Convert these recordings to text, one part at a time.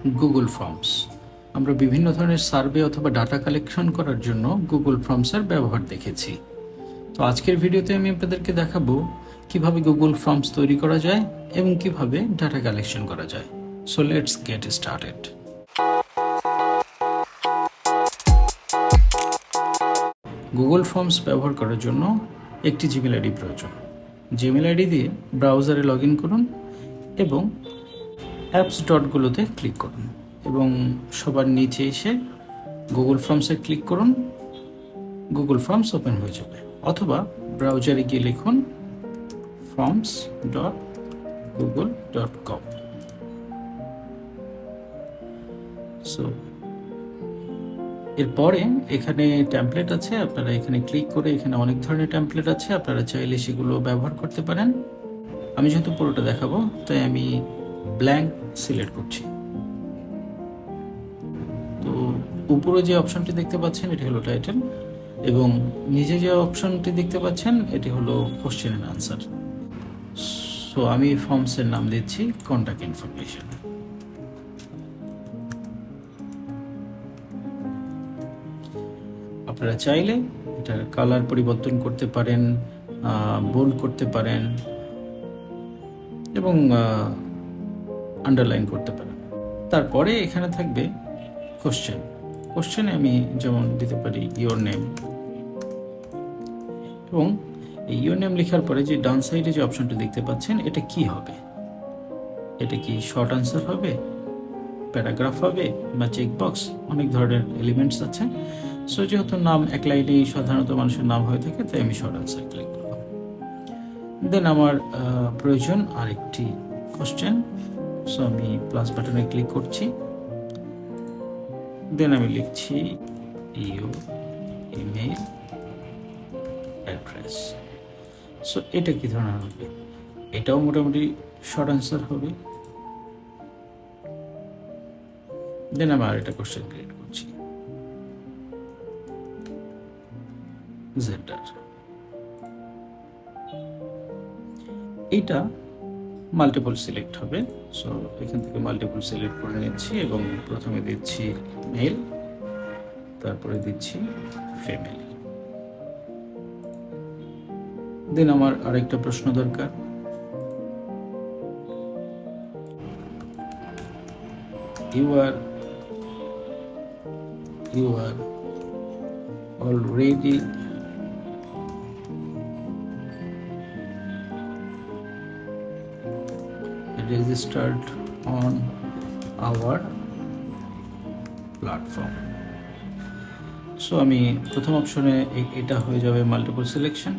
Google forms. আমরা বিভিন্ন ধরনের সার্ভে অথবা ডাটা কালেকশন করার জন্য গুগল ফর্মসের ব্যবহার দেখেছি। তো আজকের ভিডিওতে আমি আপনাদেরকে দেখাবো কিভাবে গুগল ফর্মস তৈরি করা যায় এবং কিভাবে ডাটা কালেকশন করা যায়। So let's get started. Google forms ব্যবহার করার জন্য একটি জিমেল আইডি প্রয়োজন। জিমেল আইডি দিয়ে ব্রাউজারে লগ ইন করুন এবং অ্যাপস ডটগুলোতে ক্লিক করুন এবং সবার নিচে এসে গুগল ফর্মসে ক্লিক করুন। গুগল ফর্মস ওপেন হয়ে যাবে, অথবা ব্রাউজারে গিয়ে লিখুন forms.google.com। সো এরপরে এখানে টেমপ্লেট আছে, আপনারা এখানে ক্লিক করে এখানে অনেক ধরনের টেমপ্লেট আছে, আপনারা চাইলে সেগুলো ব্যবহার করতে পারেন। আমি যেহেতু পুরোটা দেখাবো তাই আমি ব্ল্যাঙ্ক সিলেক্ট করছি। তো উপরে যে অপশনটি দেখতে পাচ্ছেন এটি হলো টাইটেল, এবং নিচে যে অপশনটি দেখতে পাচ্ছেন এটি হলো কোশ্চেন অ্যান্ড আনসার। সো আমি ফর্মসের নাম দিচ্ছি কন্ট্যাক্ট ইনফরমেশন। আপনারা চাইলে এটার কালার পরিবর্তন করতে পারেন, বোল্ড করতে পারেন এবং আন্ডারলাইন করতে পারেন। তারপরে এখানে থাকবে কোশ্চেনে আমি যেমন দিতে পারি ইওর নেম, এবং এই ইওর নেম লেখার পরে যে ডান সাইডে যে অপশনটা দেখতে পাচ্ছেন এটা কি হবে, এটা কি শর্ট আনসার হবে, প্যারাগ্রাফ হবে বা চেকবক্স, অনেক ধরনের এলিমেন্টস আছে। সো যেহেতু নাম এক লাইনেই সাধারণত মানুষের নাম হয়ে থাকে তাই আমি শর্ট আনসার ক্লিক করলাম। দেন আমার প্রয়োজন আরেকটি কোশ্চেন, সো আমি প্লাস বাটনে ক্লিক করছি। দেন আমি লিখছি ইউর ইমেল অ্যাড্রেস। সো এটা কি ধরনের হবে, এটাও মোটামুটি শর্ট আনসার হবে। দেন আমি আর একটা কোশ্চেন ক্রিয়েট করছি, জেন্ডার। এটা মাল্টিপল সিলেক্ট হবে, সো এখান থেকে মাল্টিপল সিলেক্ট করে নিচ্ছি এবং প্রথমে দিচ্ছি মেল, তারপরে দিচ্ছি ফিমেল। দেন আমার আরেকটা প্রশ্ন দরকার, you are already registered on our platform। So আমি প্রথম অপশনে এটা হয়ে যাবে মাল্টিপল সিলেকশন।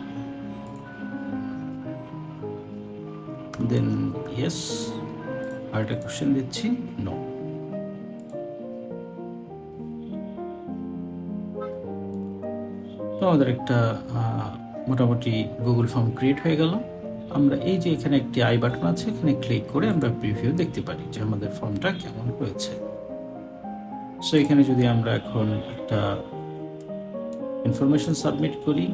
দেন ইয়েস, আর একটা কোশ্চেন দিচ্ছি নো। তো আমাদের একটা মোটামুটি গুগল ফর্ম ক্রিয়েট হয়ে গেল। আমরা এই যে এখানে একটি আই বাটন আছে, এখানে ক্লিক করে আমরা প্রিভিউ দেখতে পারি যে আমাদের ফর্মটা কেমন হয়েছে। সো এখানে যদি আমরা এখন একটা ইনফরমেশন সাবমিট করি,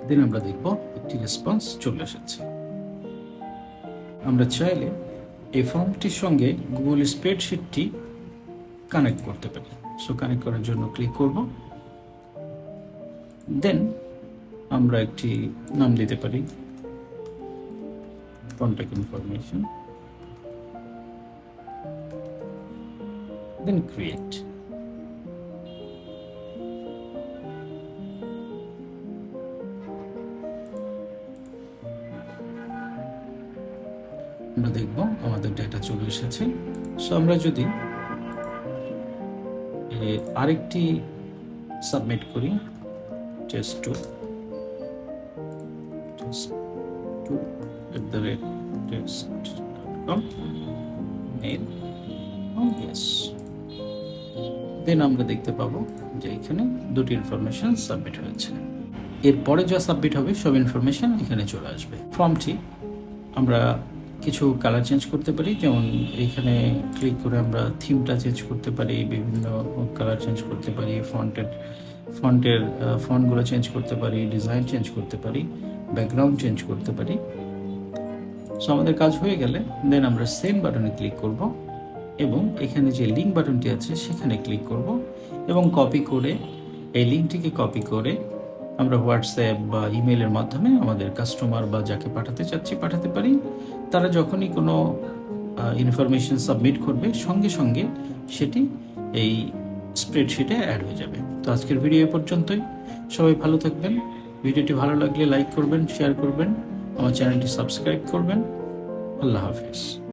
দেন আমরা দেখব একটি রেসপন্স চলে এসেছে। আমরা চাইলে এই ফর্মটির সঙ্গে গুগল স্প্রেডশিটটি কানেক্ট করতে পারি। সো কানেক্ট করার জন্য ক্লিক করব। দেন আমরা একটি নাম দিতে পারি কন্ট্যাক্ট ইনফরমেশন, দেন ক্রিয়েট। আমরা দেখব আমাদের ডেটা চলে এসেছে। সো আমরা যদি আরেকটি সাবমিট করি, test2@test.com মেল, ইয়েস। দেন আমরা দেখতে পাবো যে এখানে দুটি ইনফরমেশন সাবমিট হয়েছে। এরপরে যা সাবমিট হবে সব ইনফরমেশন এখানে চলে আসবে। ফর্মটি আমরা কিছু কালার চেঞ্জ করতে পারি, যেমন এইখানে ক্লিক করে আমরা থিমটা চেঞ্জ করতে পারি, বিভিন্ন কালার চেঞ্জ করতে পারি, ফন্টগুলো চেঞ্জ করতে পারি, ডিজাইন চেঞ্জ করতে পারি, ব্যাকগ্রাউন্ড চেঞ্জ করতে পারি। সো আমাদের কাজ হয়ে গেলে দেন আমরা সেন্ড বাটনে ক্লিক করব এবং এখানে যে লিঙ্ক বাটনটি আছে সেখানে ক্লিক করব এবং কপি করে এই লিঙ্কটিকে কপি করে আমরা হোয়াটসঅ্যাপ বা ইমেলের মাধ্যমে আমাদের কাস্টমার বা যাকে পাঠাতে চাচ্ছি পাঠাতে পারি। তারা যখনই কোনো ইনফরমেশন সাবমিট করবে সঙ্গে সঙ্গে সেটি এই স্প্রেডশিটে অ্যাড হয়ে যাবে। তো আজকের ভিডিও এ পর্যন্তই। সবাই ভালো থাকবেন। ভিডিওটি ভালো লাগলে লাইক করবেন, শেয়ার করবেন, আমার চ্যানেলটি সাবস্ক্রাইব করবেন। আল্লাহ হাফিজ।